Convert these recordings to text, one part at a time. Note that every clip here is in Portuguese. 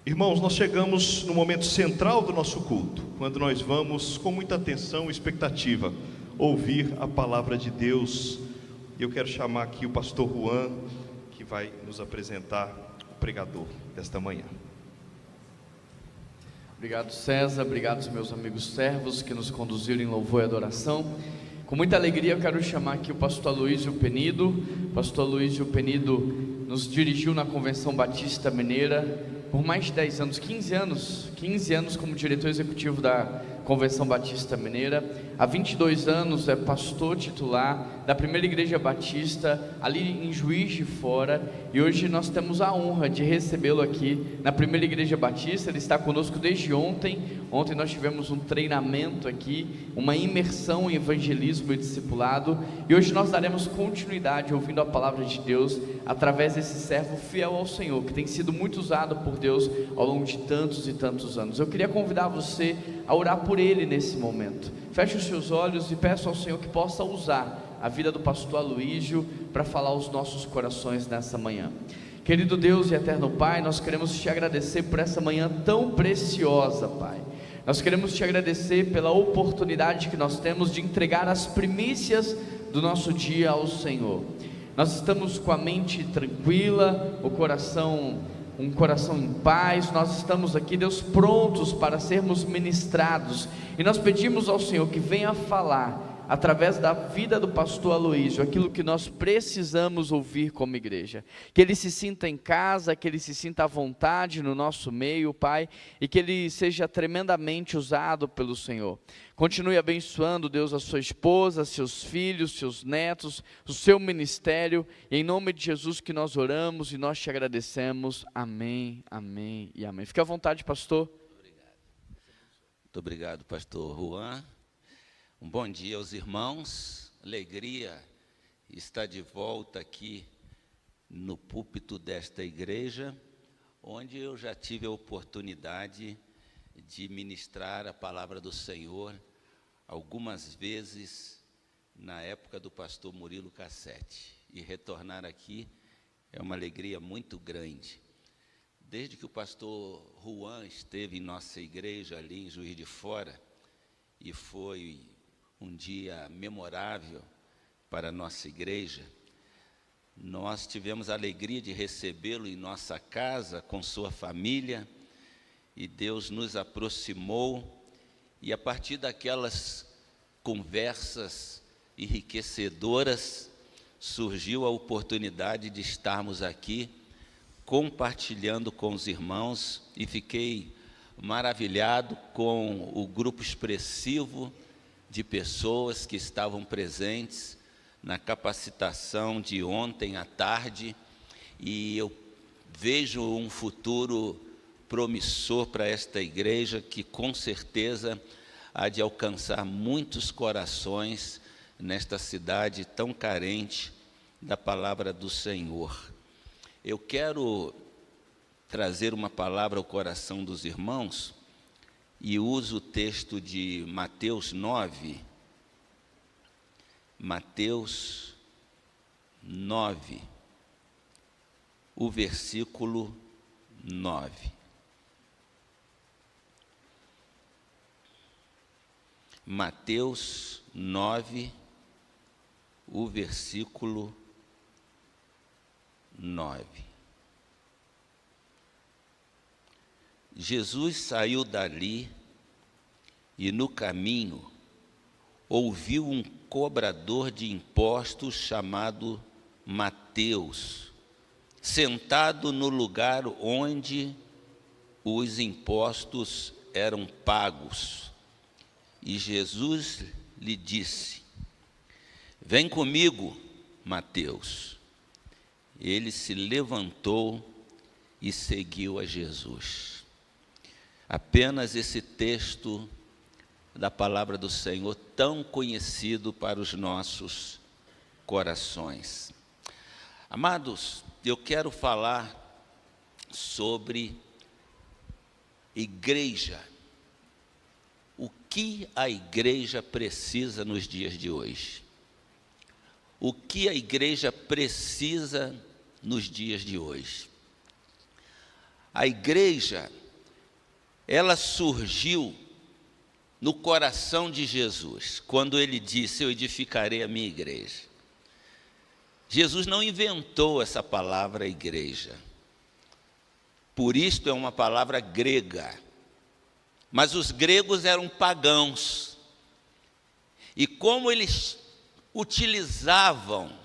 Irmãos, nós chegamos no momento central do nosso culto, quando nós vamos com muita atenção e expectativa ouvir a palavra de Deus. Eu quero chamar aqui o pastor Juan, que vai nos apresentar o pregador desta manhã. Obrigado, César, obrigado aos meus amigos servos que nos conduziram em louvor e adoração. Com muita alegria eu quero chamar aqui o pastor Aloísio Penido. O pastor Aloísio Penido nos dirigiu na Convenção Batista Mineira por mais de 10 anos, 15 anos como diretor executivo da Convenção Batista Mineira. Há 22 anos é pastor titular da Primeira Igreja Batista, ali em Juiz de Fora. E hoje nós temos a honra de recebê-lo aqui na Primeira Igreja Batista. Ele está conosco desde ontem. Ontem nós tivemos um treinamento aqui, uma imersão em evangelismo e discipulado. E hoje nós daremos continuidade ouvindo a palavra de Deus através desse servo fiel ao Senhor, que tem sido muito usado por Deus ao longo de tantos e tantos anos. Eu queria convidar você a orar por ele nesse momento. Feche os seus olhos e peço ao Senhor que possa usar a vida do pastor Aloísio para falar aos nossos corações nessa manhã. Querido Deus e eterno Pai, nós queremos te agradecer por essa manhã tão preciosa, Pai. Nós queremos te agradecer pela oportunidade que nós temos de entregar as primícias do nosso dia ao Senhor. Nós estamos com a mente tranquila, um coração em paz. Nós estamos aqui, Deus, prontos para sermos ministrados, e nós pedimos ao Senhor que venha falar através da vida do pastor Aloísio aquilo que nós precisamos ouvir como igreja, que ele se sinta em casa, que ele se sinta à vontade no nosso meio, Pai, e que ele seja tremendamente usado pelo Senhor. Continue abençoando, Deus, a sua esposa, seus filhos, seus netos, o seu ministério, e em nome de Jesus que nós oramos e nós te agradecemos. Amém, amém e amém. Fique à vontade, pastor. Muito obrigado, pastor Juan. Um bom dia aos irmãos. Alegria estar de volta aqui no púlpito desta igreja, onde eu já tive a oportunidade de ministrar a palavra do Senhor algumas vezes na época do pastor Murilo Cassete, e retornar aqui é uma alegria muito grande. Desde que o pastor Juan esteve em nossa igreja ali em Juiz de Fora, e foi um dia memorável para a nossa igreja, nós tivemos a alegria de recebê-lo em nossa casa com sua família, e Deus nos aproximou, e a partir daquelas conversas enriquecedoras surgiu a oportunidade de estarmos aqui compartilhando com os irmãos, e fiquei maravilhado com o grupo expressivo de pessoas que estavam presentes na capacitação de ontem à tarde, e eu vejo um futuro promissor para esta igreja, que com certeza há de alcançar muitos corações nesta cidade tão carente da palavra do Senhor. Eu quero trazer uma palavra ao coração dos irmãos, e uso o texto de Mateus 9, o versículo 9. Mateus 9, o versículo 9. Jesus saiu dali e no caminho ouviu um cobrador de impostos chamado Mateus, sentado no lugar onde os impostos eram pagos. E Jesus lhe disse: vem comigo, Mateus. Ele se levantou e seguiu a Jesus. Apenas esse texto da palavra do Senhor, tão conhecido para os nossos corações. Amados, eu quero falar sobre igreja. O que a igreja precisa nos dias de hoje? O que a igreja precisa nos dias de hoje? A igreja ela surgiu no coração de Jesus, quando ele disse: eu edificarei a minha igreja. Jesus não inventou essa palavra igreja. Por isto é uma palavra grega. Mas os gregos eram pagãos. E como eles utilizavam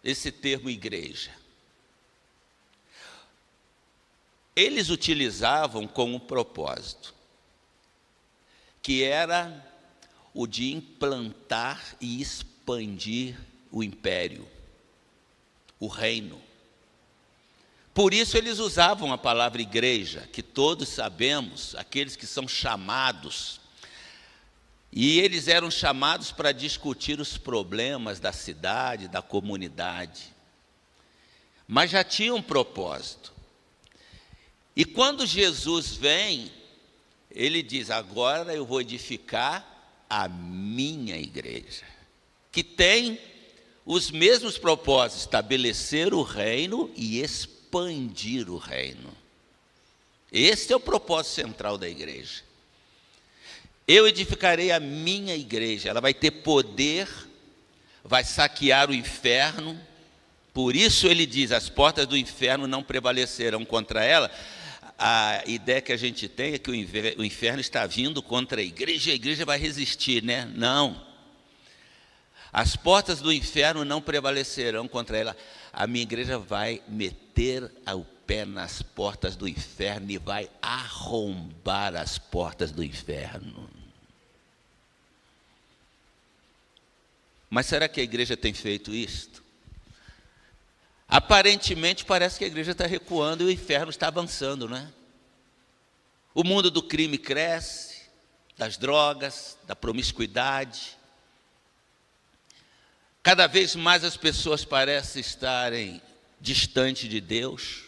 esse termo igreja? Eles utilizavam com um propósito, que era o de implantar e expandir o império, o reino. Por isso eles usavam a palavra igreja, que todos sabemos, aqueles que são chamados. E eles eram chamados para discutir os problemas da cidade, da comunidade. Mas já tinha um propósito. E quando Jesus vem, ele diz: agora eu vou edificar a minha igreja, que tem os mesmos propósitos: estabelecer o reino e expandir o reino. Esse é o propósito central da igreja. Eu edificarei a minha igreja, ela vai ter poder, vai saquear o inferno. Por isso ele diz: as portas do inferno não prevalecerão contra ela. A ideia que a gente tem é que o inferno está vindo contra a igreja vai resistir, né? Não. As portas do inferno não prevalecerão contra ela. A minha igreja vai meter o pé nas portas do inferno e vai arrombar as portas do inferno. Mas será que a igreja tem feito isto? Aparentemente parece que a igreja está recuando e o inferno está avançando, não é? O mundo do crime cresce, das drogas, da promiscuidade. Cada vez mais as pessoas parecem estarem distantes de Deus.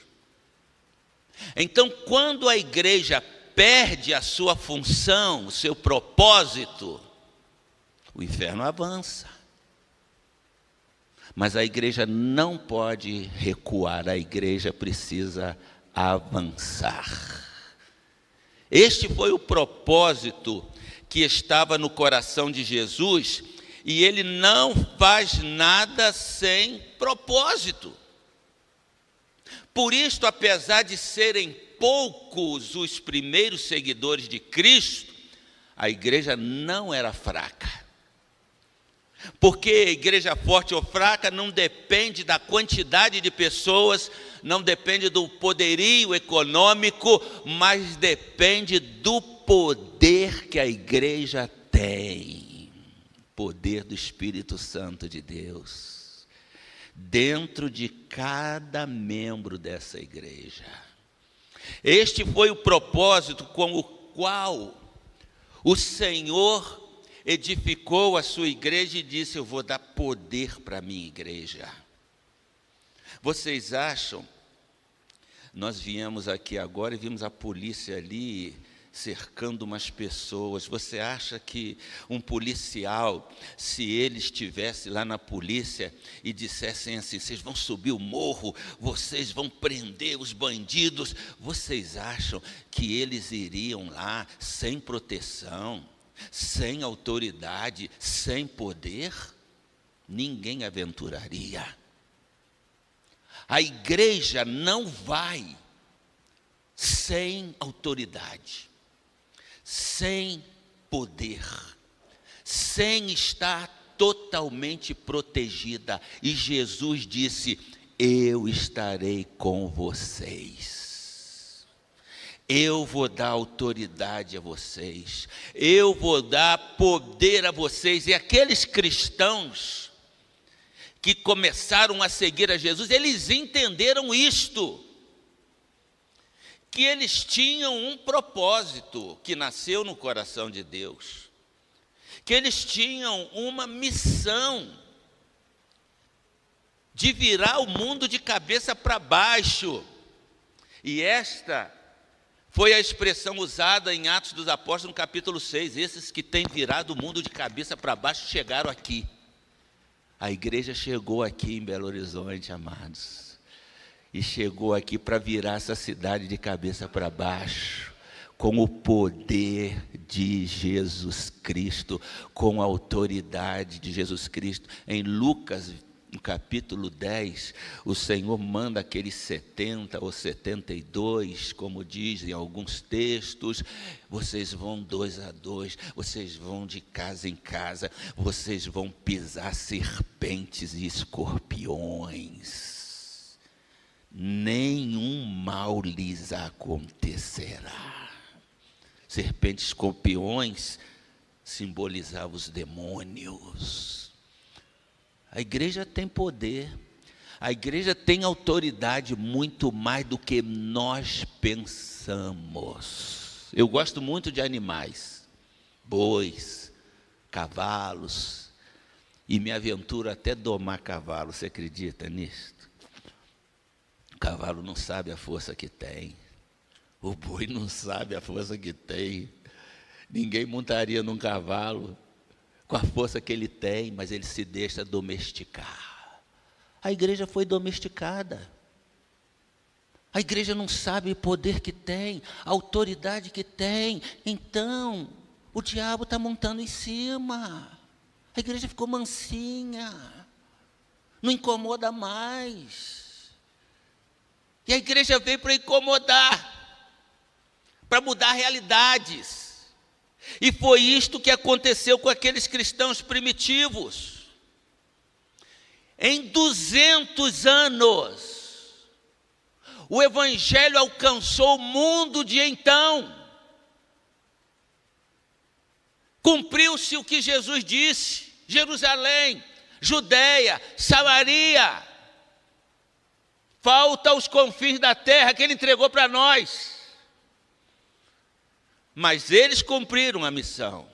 Então, quando a igreja perde a sua função, o seu propósito, o inferno avança. Mas a igreja não pode recuar, a igreja precisa avançar. Este foi o propósito que estava no coração de Jesus, e ele não faz nada sem propósito. Por isto, apesar de serem poucos os primeiros seguidores de Cristo, a igreja não era fraca. Porque a igreja forte ou fraca não depende da quantidade de pessoas, não depende do poderio econômico, mas depende do poder que a igreja tem. Poder do Espírito Santo de Deus, dentro de cada membro dessa igreja. Este foi o propósito com o qual o Senhor edificou a sua igreja e disse: eu vou dar poder para a minha igreja. Vocês acham? Nós viemos aqui agora e vimos a polícia ali cercando umas pessoas. Você acha que um policial, se ele estivesse lá na polícia e dissessem assim: vocês vão subir o morro, vocês vão prender os bandidos, vocês acham que eles iriam lá sem proteção, sem autoridade, sem poder? Ninguém aventuraria. A igreja não vai sem autoridade, sem poder, sem estar totalmente protegida. E Jesus disse: eu estarei com vocês. Eu vou dar autoridade a vocês, eu vou dar poder a vocês. E aqueles cristãos que começaram a seguir a Jesus, eles entenderam isto, que eles tinham um propósito que nasceu no coração de Deus, que eles tinham uma missão de virar o mundo de cabeça para baixo. E esta foi a expressão usada em Atos dos Apóstolos, no capítulo 6. Esses que têm virado o mundo de cabeça para baixo chegaram aqui. A igreja chegou aqui em Belo Horizonte, amados. E chegou aqui para virar essa cidade de cabeça para baixo. com o poder de Jesus Cristo, com a autoridade de Jesus Cristo. Em Lucas, no capítulo 10, o Senhor manda aqueles 70 ou 72, como dizem alguns textos, vocês vão 2 a 2, vocês vão de casa em casa, vocês vão pisar serpentes e escorpiões, nenhum mal lhes acontecerá. Serpentes e escorpiões simbolizavam os demônios. A igreja tem poder, a igreja tem autoridade muito mais do que nós pensamos. Eu gosto muito de animais, bois, cavalos, e me aventuro até domar cavalo. Você acredita nisto? O cavalo não sabe a força que tem, o boi não sabe a força que tem. Ninguém montaria num cavalo com a força que ele tem, mas ele se deixa domesticar. A igreja foi domesticada. A igreja não sabe o poder que tem, a autoridade que tem. Então, o diabo está montando em cima. A igreja ficou mansinha, não incomoda mais. E a igreja veio para incomodar, para mudar realidades. E foi isto que aconteceu com aqueles cristãos primitivos. Em 200 anos, o evangelho alcançou o mundo de então. Cumpriu-se o que Jesus disse: Jerusalém, Judeia, Samaria, falta os confins da terra que ele entregou para nós. Mas eles cumpriram a missão.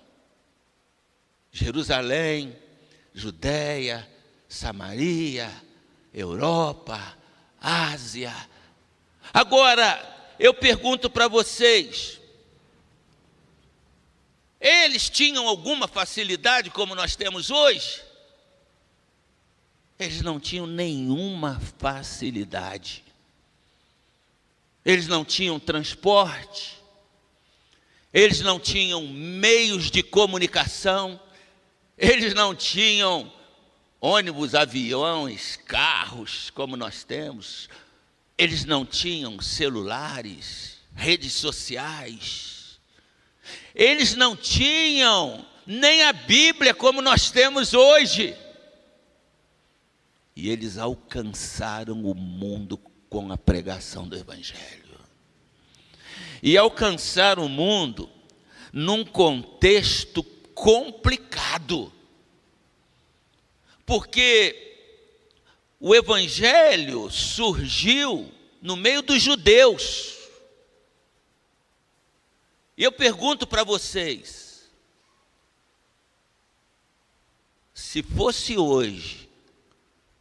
Jerusalém, Judeia, Samaria, Europa, Ásia. Agora, eu pergunto para vocês, eles tinham alguma facilidade como nós temos hoje? Eles não tinham nenhuma facilidade. Eles não tinham transporte. Eles não tinham meios de comunicação, eles não tinham ônibus, aviões, carros, como nós temos, eles não tinham celulares, redes sociais, eles não tinham nem a Bíblia como nós temos hoje. E eles alcançaram o mundo com a pregação do Evangelho. E alcançar o mundo num contexto complicado, porque o evangelho surgiu no meio dos judeus. E eu pergunto para vocês, se fosse hoje,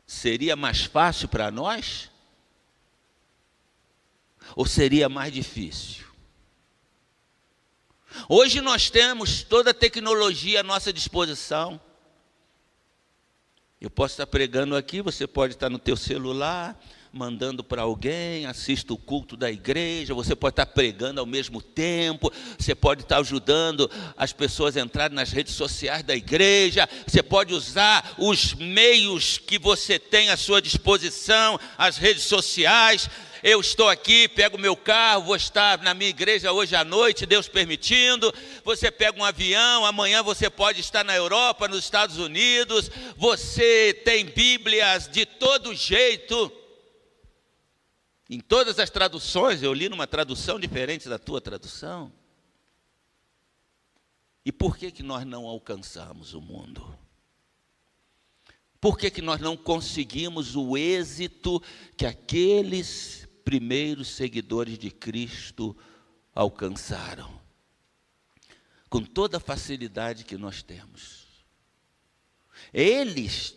seria mais fácil para nós? Ou seria mais difícil? Hoje nós temos toda a tecnologia à nossa disposição. Eu posso estar pregando aqui, você pode estar no teu celular, mandando para alguém, assista o culto da igreja, você pode estar pregando ao mesmo tempo, você pode estar ajudando as pessoas a entrarem nas redes sociais da igreja, você pode usar os meios que você tem à sua disposição, as redes sociais. Eu estou aqui, pego meu carro, vou estar na minha igreja hoje à noite, Deus permitindo. Você pega um avião, amanhã você pode estar na Europa, nos Estados Unidos. Você tem Bíblias de todo jeito. Em todas as traduções, eu li numa tradução diferente da tua tradução. E por que nós não alcançamos o mundo? Por que nós não conseguimos o êxito que aqueles primeiros seguidores de Cristo alcançaram? Com toda a facilidade que nós temos. Eles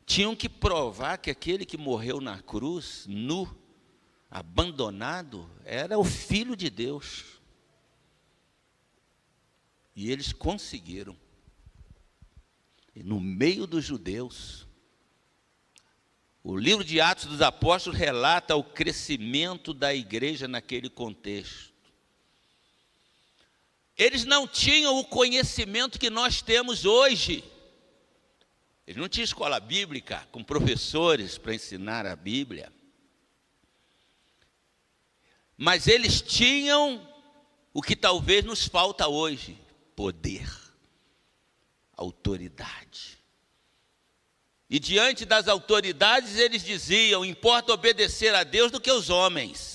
tinham que provar que aquele que morreu na cruz, nu, abandonado, era o Filho de Deus. E eles conseguiram. E no meio dos judeus, o livro de Atos dos Apóstolos relata o crescimento da igreja naquele contexto. Eles não tinham o conhecimento que nós temos hoje. Eles não tinham escola bíblica com professores para ensinar a Bíblia. Mas eles tinham o que talvez nos falta hoje: poder, autoridade. E diante das autoridades eles diziam: importa obedecer a Deus do que aos homens.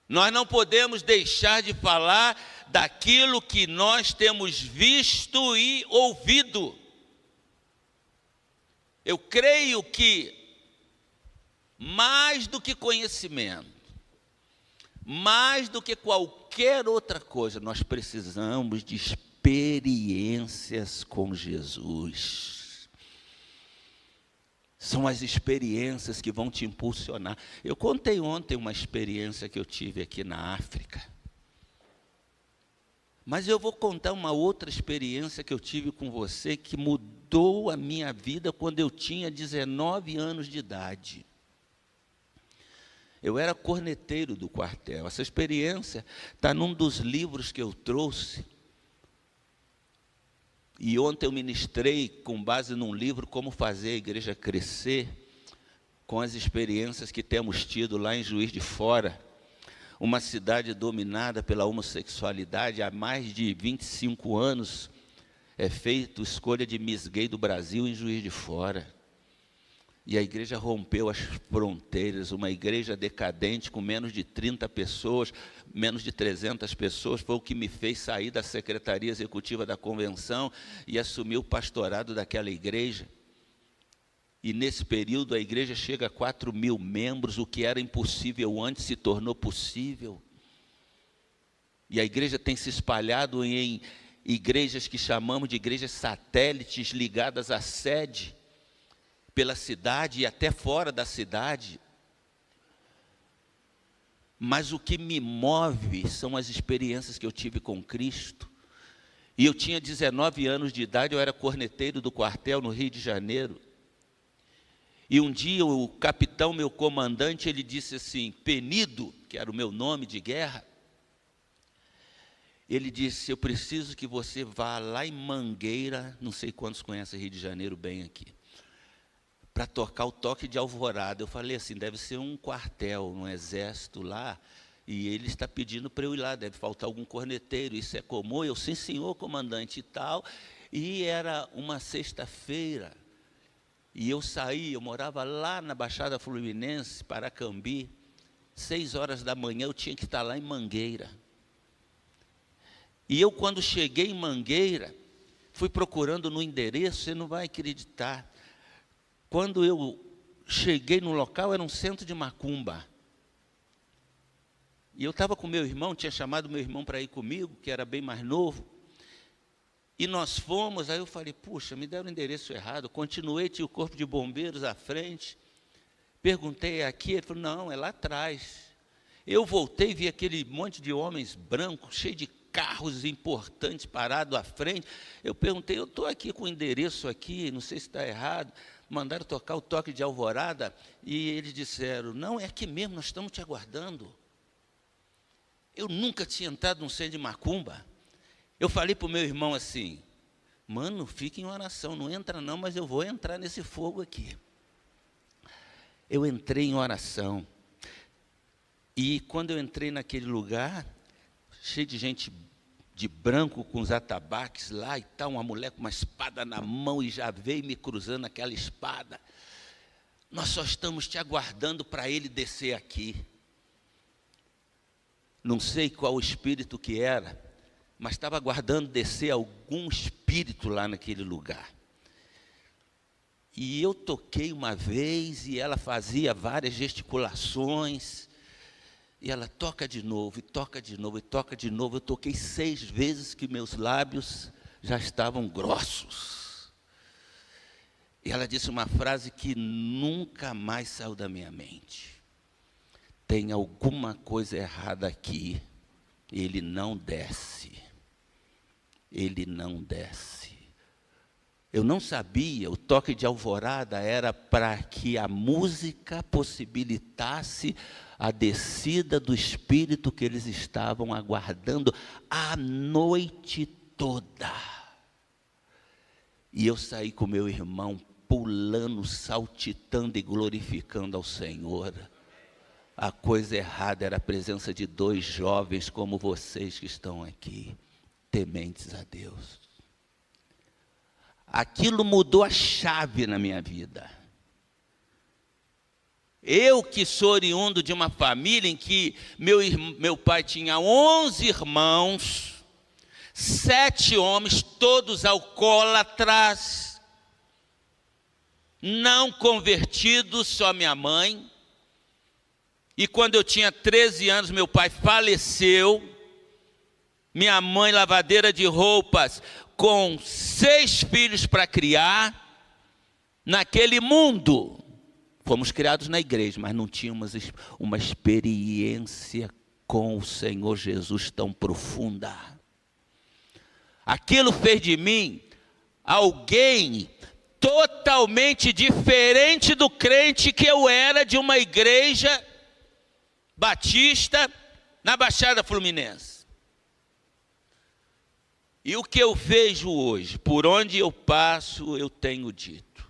Nós não podemos deixar de falar daquilo que nós temos visto e ouvido. Eu creio que, mais do que conhecimento, mais do que qualquer outra coisa, nós precisamos de experiências com Jesus. São as experiências que vão te impulsionar. Eu contei ontem uma experiência que eu tive aqui na África. Mas eu vou contar uma outra experiência que eu tive com você, que mudou a minha vida quando eu tinha 19 anos de idade. Eu era corneteiro do quartel. Essa experiência está num dos livros que eu trouxe. E ontem eu ministrei com base num livro, Como Fazer a Igreja Crescer, com as experiências que temos tido lá em Juiz de Fora, uma cidade dominada pela homossexualidade. Há mais de 25 anos é feita a escolha de Miss Gay do Brasil em Juiz de Fora. E a igreja rompeu as fronteiras, uma igreja decadente com menos de 30 pessoas, menos de 300 pessoas, foi o que me fez sair da secretaria executiva da convenção e assumir o pastorado daquela igreja. E nesse período a igreja chega a 4.000 membros, o que era impossível antes se tornou possível. E a igreja tem se espalhado em igrejas que chamamos de igrejas satélites, ligadas à sede, pela cidade e até fora da cidade. Mas o que me move são as experiências que eu tive com Cristo. E eu tinha 19 anos de idade, eu era corneteiro do quartel no Rio de Janeiro. E um dia o capitão, meu comandante, ele disse assim: Penido, que era o meu nome de guerra, ele disse: eu preciso que você vá lá em Mangueira, não sei quantos conhecem Rio de Janeiro bem aqui, para tocar o toque de alvorada. Eu falei assim: deve ser um quartel, um exército lá, e ele está pedindo para eu ir lá, deve faltar algum corneteiro, isso é comum? Eu, sim senhor, comandante e tal. E era uma sexta-feira, e eu saí, eu morava lá na Baixada Fluminense, Paracambi, 6 horas da manhã eu tinha que estar lá em Mangueira. E eu, quando cheguei em Mangueira, fui procurando no endereço, você não vai acreditar. Quando eu cheguei no local, era um centro de macumba. E eu estava com meu irmão, tinha chamado meu irmão para ir comigo, que era bem mais novo. E nós fomos, aí eu falei: puxa, me deram o endereço errado. Continuei, tinha o corpo de bombeiros à frente. Perguntei: aqui? Ele falou: não, é lá atrás. Eu voltei, vi aquele monte de homens brancos, cheio de carros importantes parados à frente. Eu perguntei: eu estou aqui com o endereço aqui, não sei se está errado. Mandaram tocar o toque de alvorada e eles disseram: não, é aqui mesmo, nós estamos te aguardando. Eu nunca tinha entrado num centro de macumba. Eu falei para o meu irmão assim: mano, fica em oração, não entra não, mas eu vou entrar nesse fogo aqui. Eu entrei em oração. E quando eu entrei naquele lugar, cheio de gente de branco, com os atabaques lá e tal, uma mulher com uma espada na mão e já veio me cruzando aquela espada. Nós só estamos te aguardando para ele descer aqui. Não sei qual o espírito que era, mas estava aguardando descer algum espírito lá naquele lugar. E eu toquei uma vez e ela fazia várias gesticulações. E ela toca de novo, e toca de novo, e toca de novo. Eu toquei 6 vezes que meus lábios já estavam grossos. E ela disse uma frase que nunca mais saiu da minha mente: tem alguma coisa errada aqui, ele não desce. Ele não desce. Eu não sabia, o toque de alvorada era para que a música possibilitasse a descida do Espírito que eles estavam aguardando a noite toda. E eu saí com meu irmão pulando, saltitando e glorificando ao Senhor. A coisa errada era a presença de 2 jovens como vocês que estão aqui, tementes a Deus. Aquilo mudou a chave na minha vida. Eu que sou oriundo de uma família em que meu pai tinha 11 irmãos, 7 homens, todos alcoólatras, não convertidos, só minha mãe. E quando eu tinha 13 anos, meu pai faleceu. Minha mãe, lavadeira de roupas, com 6 filhos para criar. Naquele mundo, fomos criados na igreja, mas não tínhamos uma experiência com o Senhor Jesus tão profunda. Aquilo fez de mim alguém totalmente diferente do crente que eu era de uma igreja batista na Baixada Fluminense. E o que eu vejo hoje, por onde eu passo, eu tenho dito.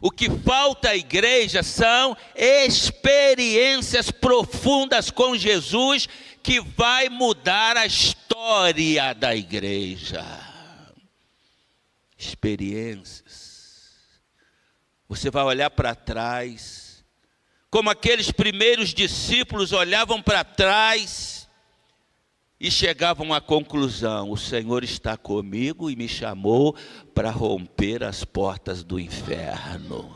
O que falta à igreja são experiências profundas com Jesus que vai mudar a história da igreja. Experiências. Você vai olhar para trás, como aqueles primeiros discípulos olhavam para trás e chegavam à conclusão: o Senhor está comigo e me chamou para romper as portas do inferno.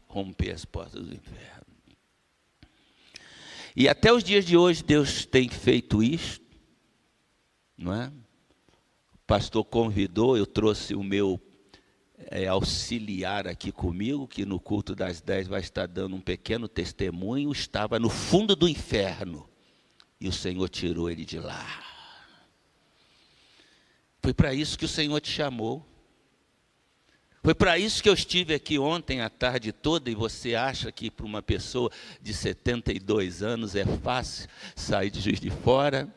Romper as portas do inferno. E até os dias de hoje Deus tem feito isso, não é? O pastor convidou, eu trouxe o meu auxiliar aqui comigo, que no culto das 10 vai estar dando um pequeno testemunho. Estava no fundo do inferno e o Senhor tirou ele de lá. Foi para isso que o Senhor te chamou. Foi para isso que eu estive aqui ontem a tarde toda. E você acha que para uma pessoa de 72 anos é fácil sair de Juiz de Fora,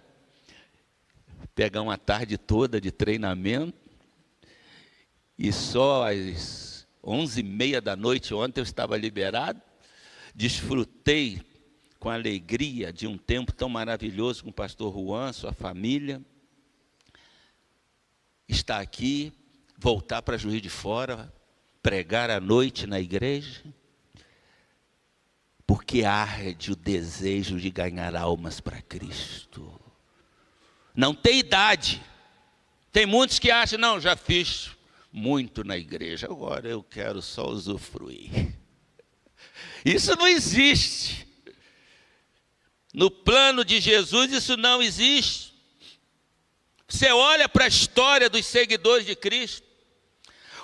pegar uma tarde toda de treinamento, e só às 11h30 da noite ontem eu estava liberado? Desfrutei com alegria de um tempo tão maravilhoso com o pastor Juan, sua família. Estar aqui, voltar para Juiz de Fora, pregar à noite na igreja, porque arde o desejo de ganhar almas para Cristo. Não tem idade. Tem muitos que acham: não, já fiz muito na igreja, agora eu quero só usufruir. Isso não existe. No plano de Jesus isso não existe. Você olha para a história dos seguidores de Cristo,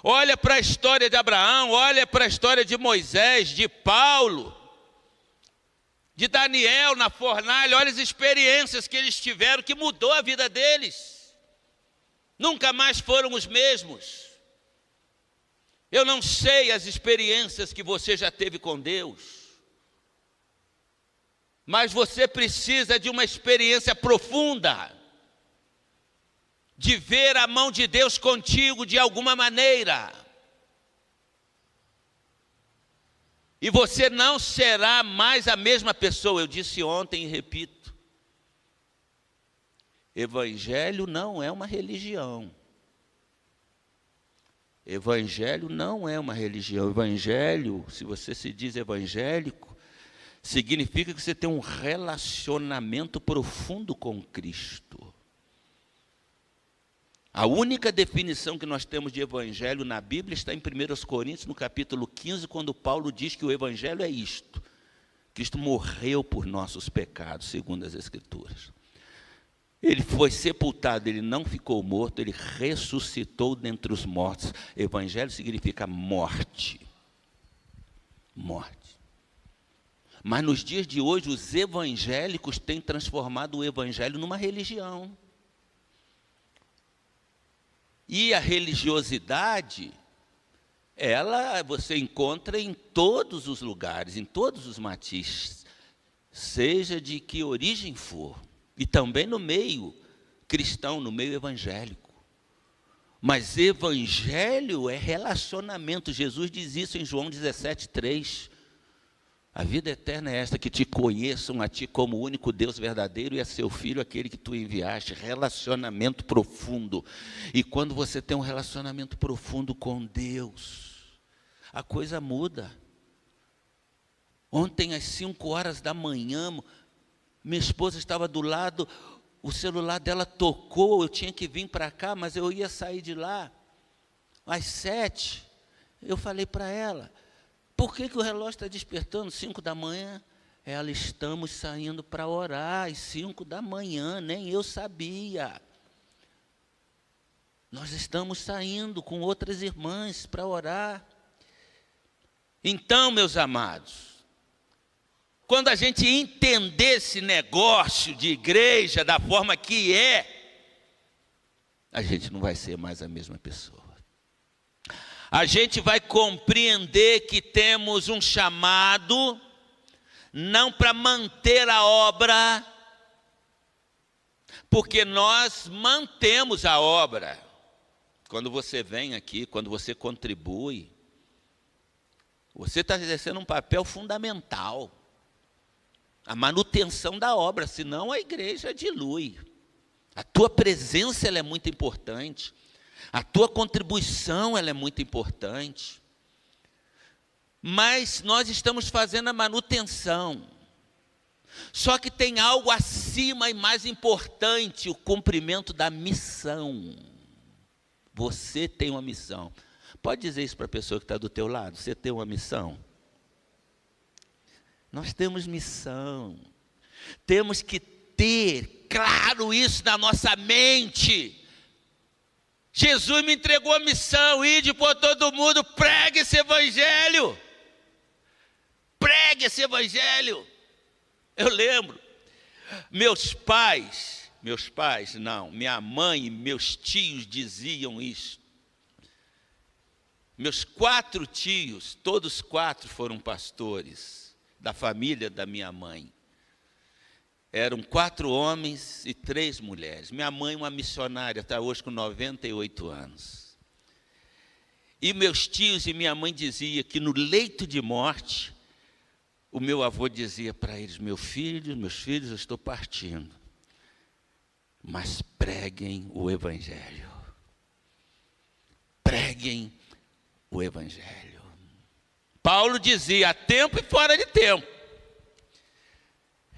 olha para a história de Abraão, olha para a história de Moisés, de Paulo, de Daniel na fornalha, olha as experiências que eles tiveram, que mudou a vida deles. Nunca mais foram os mesmos. Eu não sei as experiências que você já teve com Deus, mas você precisa de uma experiência profunda, de ver a mão de Deus contigo de alguma maneira. E você não será mais a mesma pessoa. Eu disse ontem e repito: Evangelho não é uma religião. Evangelho não é uma religião. Evangelho, se você se diz evangélico, significa que você tem um relacionamento profundo com Cristo. A única definição que nós temos de evangelho na Bíblia está em 1 Coríntios, no capítulo 15, quando Paulo diz que o evangelho é isto: Cristo morreu por nossos pecados, segundo as Escrituras. Ele foi sepultado, ele não ficou morto, ele ressuscitou dentre os mortos. Evangelho significa morte. Morte. Mas nos dias de hoje, os evangélicos têm transformado o evangelho numa religião. E a religiosidade, ela você encontra em todos os lugares, em todos os matizes. seja de que origem for, e também no meio cristão, no meio evangélico. Mas evangelho é relacionamento. Jesus diz isso em João 17:3. A vida eterna é esta, que te conheçam a ti como o único Deus verdadeiro e a seu Filho, aquele que tu enviaste. Relacionamento profundo. E quando você tem um relacionamento profundo com Deus, a coisa muda. Ontem às 5 horas da manhã, minha esposa estava do lado, o celular dela tocou, eu tinha que vir para cá, mas eu ia sair de lá. Às 7, eu falei para ela, por que o relógio está despertando 5 da manhã? Ela, estamos saindo para orar às 5 da manhã, nem eu sabia. Nós estamos saindo com outras irmãs para orar. Então, meus amados, quando a gente entender esse negócio de igreja da forma que é, a gente não vai ser mais a mesma pessoa. A gente vai compreender que temos um chamado, não para manter a obra, porque nós mantemos a obra. Quando você vem aqui, quando você contribui, você está exercendo um papel fundamental. A manutenção da obra, senão a igreja dilui. A tua presença ela é muito importante. A tua contribuição ela é muito importante. Mas nós estamos fazendo a manutenção. Só que tem algo acima e mais importante, o cumprimento da missão. Você tem uma missão. Pode dizer isso para a pessoa que está do teu lado? Você tem uma missão? Nós temos missão. Temos que ter claro isso na nossa mente. Jesus me entregou a missão, ide por todo mundo, pregue esse evangelho. Pregue esse evangelho. Eu lembro, minha mãe e meus tios diziam isso. Meus 4 tios, todos 4 foram pastores da família da minha mãe. Eram 4 homens e 3 mulheres. Minha mãe, uma missionária, está hoje com 98 anos. E meus tios e minha mãe diziam que no leito de morte, o meu avô dizia para eles, meus filhos, eu estou partindo. Mas preguem o evangelho. Preguem o evangelho. Paulo dizia, a tempo e fora de tempo.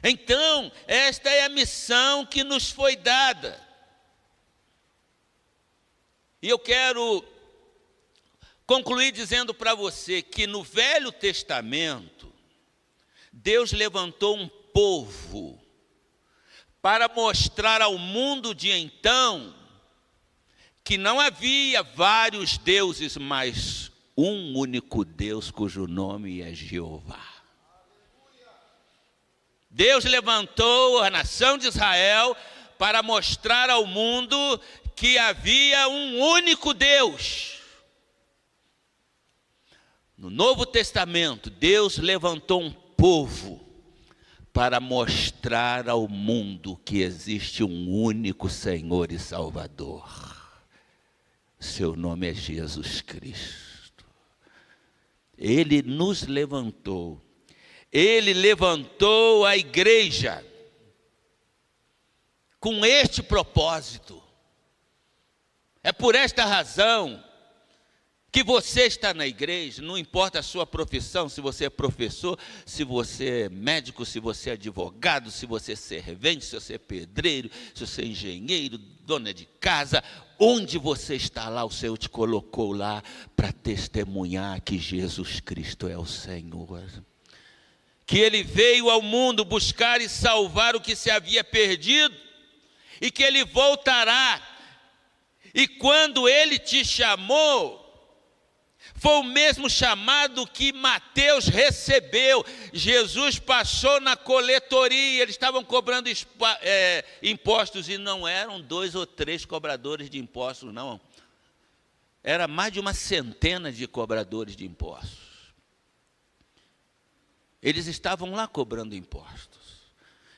Então, esta é a missão que nos foi dada. E eu quero concluir dizendo para você que no Velho Testamento, Deus levantou um povo para mostrar ao mundo de então que não havia vários deuses, mas um único Deus cujo nome é Jeová. Deus levantou a nação de Israel para mostrar ao mundo que havia um único Deus. No Novo Testamento, Deus levantou um povo para mostrar ao mundo que existe um único Senhor e Salvador. Seu nome é Jesus Cristo. Ele nos levantou. Ele levantou a igreja com este propósito. É por esta razão que você está na igreja, não importa a sua profissão, se você é professor, se você é médico, se você é advogado, se você é servente, se você é pedreiro, se você é engenheiro, dona de casa, onde você está lá, o Senhor te colocou lá para testemunhar que Jesus Cristo é o Senhor. Que Ele veio ao mundo buscar e salvar o que se havia perdido, e que Ele voltará. E quando Ele te chamou, foi o mesmo chamado que Mateus recebeu. Jesus passou na coletoria, eles estavam cobrando impostos, e não eram 2 ou 3 cobradores de impostos, não. Era mais de uma centena de cobradores de impostos. Eles estavam lá cobrando impostos.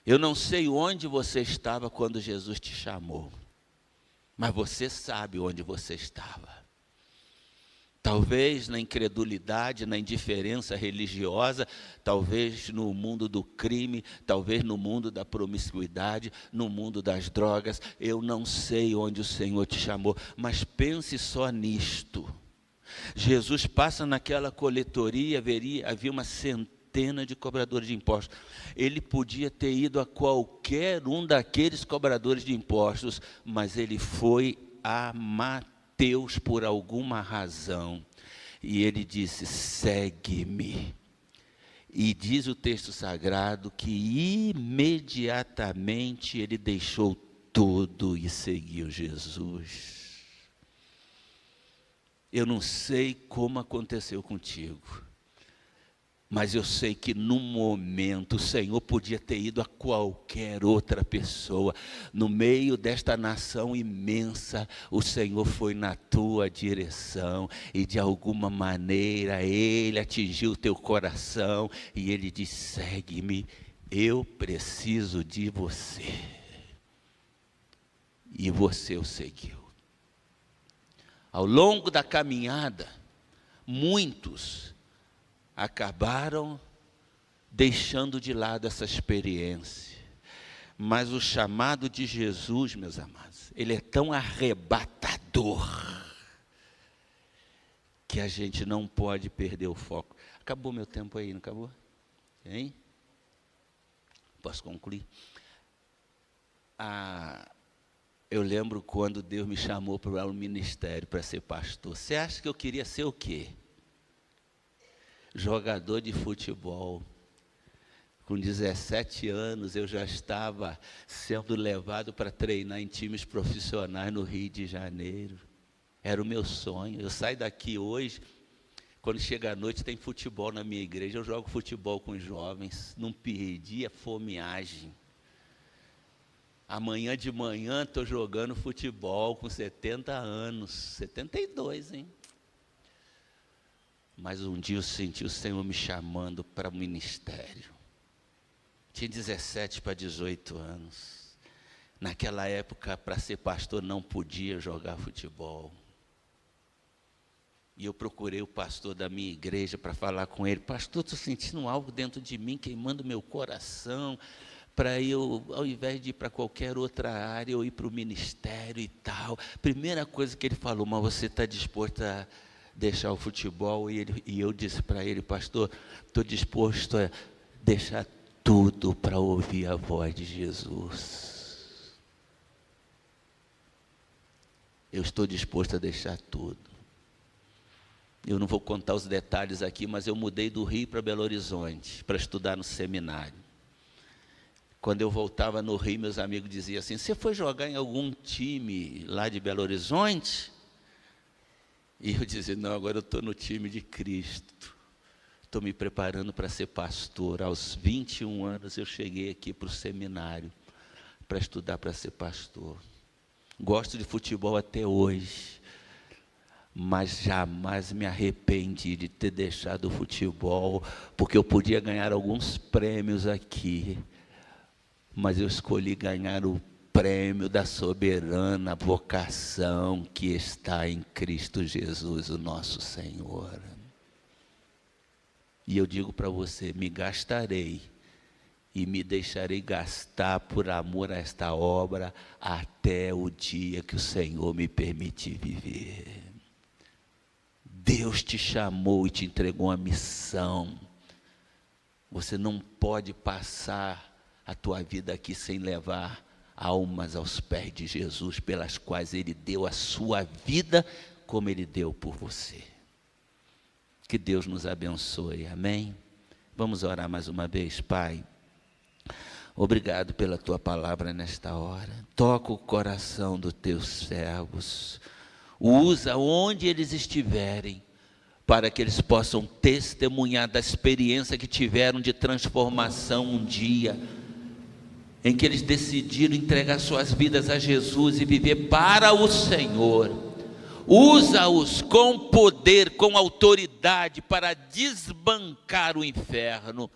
Eu não sei onde você estava quando Jesus te chamou, mas você sabe onde você estava. Talvez na incredulidade, na indiferença religiosa, talvez no mundo do crime, talvez no mundo da promiscuidade, no mundo das drogas. Eu não sei onde o Senhor te chamou, mas pense só nisto. Jesus passa naquela coletoria, havia uma centena de cobradores de impostos. Ele podia ter ido a qualquer um daqueles cobradores de impostos, mas ele foi a Mateus por alguma razão, e ele disse: segue-me. E diz o texto sagrado que imediatamente ele deixou tudo e seguiu Jesus. Eu não sei como aconteceu contigo, mas eu sei que no momento o Senhor podia ter ido a qualquer outra pessoa. No meio desta nação imensa, o Senhor foi na tua direção e de alguma maneira Ele atingiu o teu coração e Ele disse: segue-me, eu preciso de você. E você o seguiu. Ao longo da caminhada, muitos acabaram deixando de lado essa experiência. Mas o chamado de Jesus, meus amados, ele é tão arrebatador que a gente não pode perder o foco. Acabou meu tempo aí, não acabou? Hein? Posso concluir? Eu lembro quando Deus me chamou para o ministério, para ser pastor. Você acha que eu queria ser o quê? Jogador de futebol. Com 17 anos eu já estava sendo levado para treinar em times profissionais no Rio de Janeiro. Era o meu sonho. Eu saio daqui hoje, quando chega a noite tem futebol na minha igreja, eu jogo futebol com os jovens. Não perdi a fomeagem. Amanhã de manhã estou jogando futebol com 70 anos, 72, hein? Mas um dia eu senti o Senhor me chamando para o ministério. Tinha 17 para 18 anos. Naquela época, para ser pastor, não podia jogar futebol. E eu procurei o pastor da minha igreja para falar com ele. Pastor, estou sentindo algo dentro de mim, queimando meu coração, para eu, ao invés de ir para qualquer outra área, eu ir para o ministério e tal. Primeira coisa que ele falou: mas você está disposto a deixar o futebol? E eu disse para ele: pastor, estou disposto a deixar tudo para ouvir a voz de Jesus. Eu estou disposto a deixar tudo. Eu não vou contar os detalhes aqui, mas eu mudei do Rio para Belo Horizonte para estudar no seminário. Quando eu voltava no Rio, meus amigos diziam assim: você foi jogar em algum time lá de Belo Horizonte? E eu dizia: não, agora eu estou no time de Cristo. Estou me preparando para ser pastor. Aos 21 anos eu cheguei aqui para o seminário para estudar para ser pastor. Gosto de futebol até hoje, mas jamais me arrependi de ter deixado o futebol, porque eu podia ganhar alguns prêmios aqui, mas eu escolhi ganhar o prêmio da soberana vocação que está em Cristo Jesus, o nosso Senhor. E eu digo para você: me gastarei e me deixarei gastar por amor a esta obra até o dia que o Senhor me permitir viver. Deus te chamou e te entregou uma missão. Você não pode passar a tua vida aqui sem levar almas aos pés de Jesus, pelas quais Ele deu a sua vida, como Ele deu por você. Que Deus nos abençoe, amém? Vamos orar mais uma vez. Pai, obrigado pela Tua palavra nesta hora. Toca o coração dos Teus servos, usa onde eles estiverem, para que eles possam testemunhar da experiência que tiveram de transformação um dia, em que eles decidiram entregar suas vidas a Jesus e viver para o Senhor. Usa-os com poder, com autoridade, para desbancar o inferno,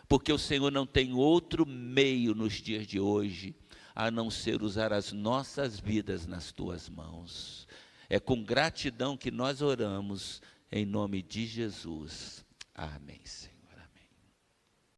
porque o Senhor não tem outro meio nos dias de hoje, a não ser usar as nossas vidas nas tuas mãos. É com gratidão que nós oramos, em nome de Jesus. Amém, Senhor.